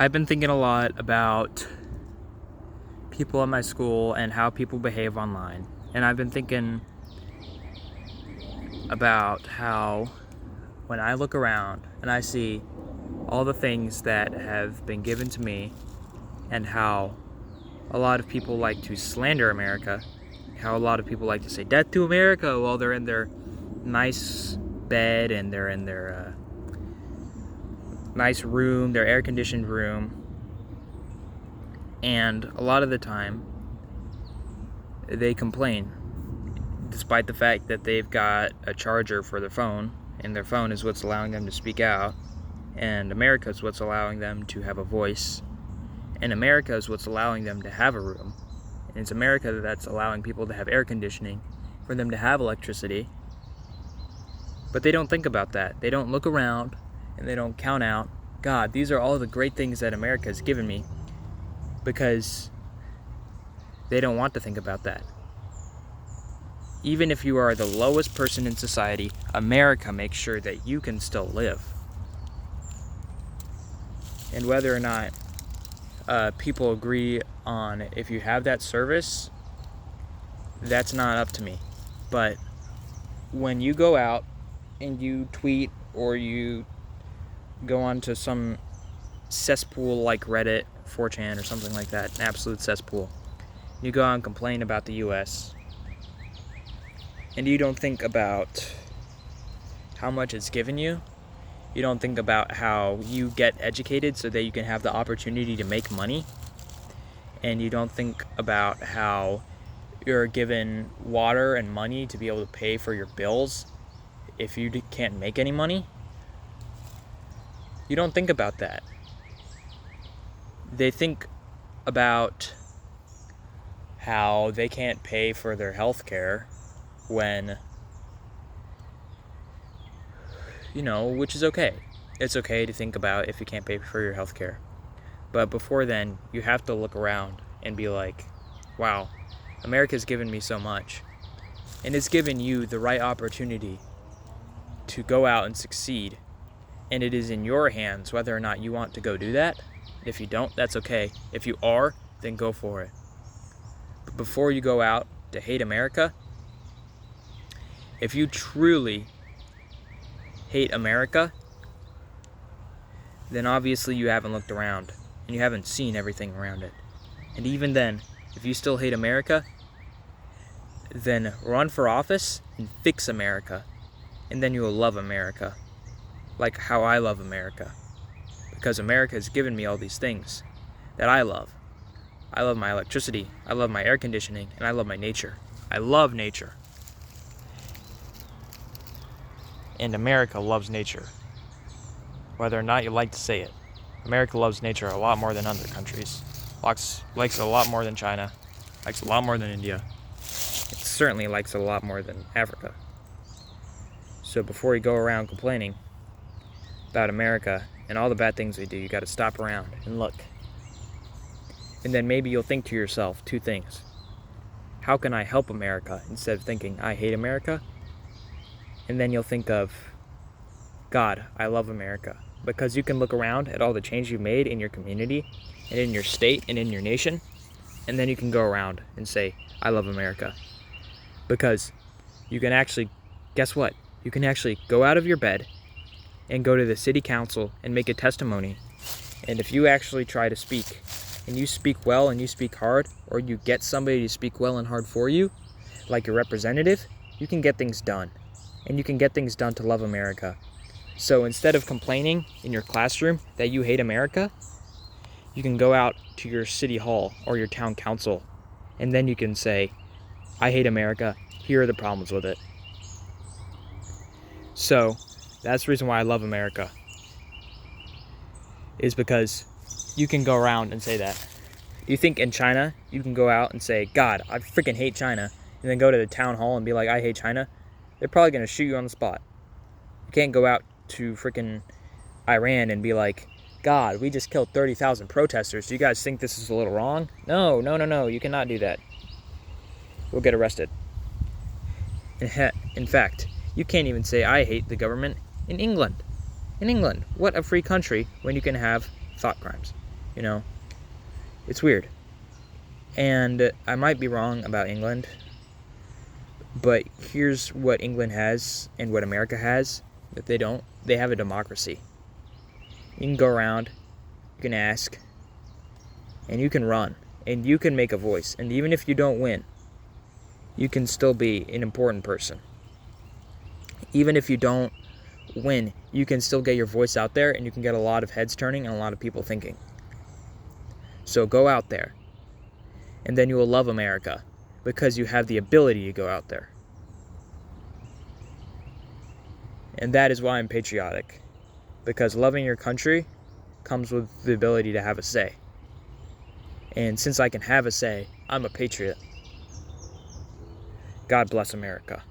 I've been thinking a lot about people at my school and how people behave online. And I've been thinking about how when I look around and I see all the things that have been given to me and how a lot of people like to slander America, how a lot of people like to say death to America while they're in their nice bed and they're in their nice room, their air-conditioned room. And a lot of the time, they complain, despite the fact that they've got a charger for their phone, and their phone is what's allowing them to speak out, and America is what's allowing them to have a voice, and America is what's allowing them to have a room, and it's America that's allowing people to have air conditioning, for them to have electricity. But they don't think about that. They don't look around, and they don't count out, God, these are all the great things that America has given me, because they don't want to think about that. Even if you are the lowest person in society, America makes sure that you can still live. And whether or not people agree on if you have that service, that's not up to me. But when you go out and you tweet or you go onto some cesspool like Reddit, 4chan or something like that, an absolute cesspool, you go out and complain about the US, and you don't think about how much it's given you. You don't think about how you get educated so that you can have the opportunity to make money. And you don't think about how you're given water and money to be able to pay for your bills if you can't make any money. You don't think about that. They think about how they can't pay for their health care when, which is okay. It's okay to think about if you can't pay for your health care. But before then, you have to look around and be like, wow, America's given me so much. And it's given you the right opportunity to go out and succeed. And it is in your hands whether or not you want to go do that. If you don't, that's okay. If you are, then go for it. But before you go out to hate America, if you truly hate America, then obviously you haven't looked around and you haven't seen everything around it. And even then, if you still hate America, then run for office and fix America. And then you will love America, like how I love America. Because America has given me all these things that I love. I love my electricity, I love my air conditioning, and I love my nature. I love nature. And America loves nature. Whether or not you like to say it. America loves nature a lot more than other countries. Likes it a lot more than China. Likes it a lot more than India. It certainly likes it a lot more than Africa. So before you go around complaining about America and all the bad things we do, you got to stop around and look. And then maybe you'll think to yourself two things. How can I help America instead of thinking I hate America? And then you'll think of, God, I love America. Because you can look around at all the change you've made in your community and in your state and in your nation. And then you can go around and say, I love America. Because you can actually, guess what? You can actually go out of your bed and go to the city council and make a testimony. And if you actually try to speak, and you speak well and you speak hard, or you get somebody to speak well and hard for you, like your representative, you can get things done. And you can get things done to love America. So instead of complaining in your classroom that you hate America, you can go out to your city hall or your town council, and then you can say, I hate America, here are the problems with it. So that's the reason why I love America, is because you can go around and say that. Do you think in China you can go out and say, God, I freaking hate China, and then go to the town hall and be like, I hate China? They're probably going to shoot you on the spot. You can't go out to freaking Iran and be like, God, we just killed 30,000 protesters. Do you guys think this is a little wrong? No. You cannot do that. You'll get arrested. In fact, you can't even say I hate the government in England. In England, what a free country when you can have thought crimes. You know, it's weird. And I might be wrong about England, but here's what England has and what America has that they don't. They have a democracy. You can go around, you can ask, and you can run, and you can make a voice. And even if you don't win, you can still be an important person. Even if you don't win, you can still get your voice out there, and you can get a lot of heads turning and a lot of people thinking. So go out there, and then you will love America because you have the ability to go out there. And that is why I'm patriotic, because loving your country comes with the ability to have a say. And since I can have a say, I'm a patriot. God bless America.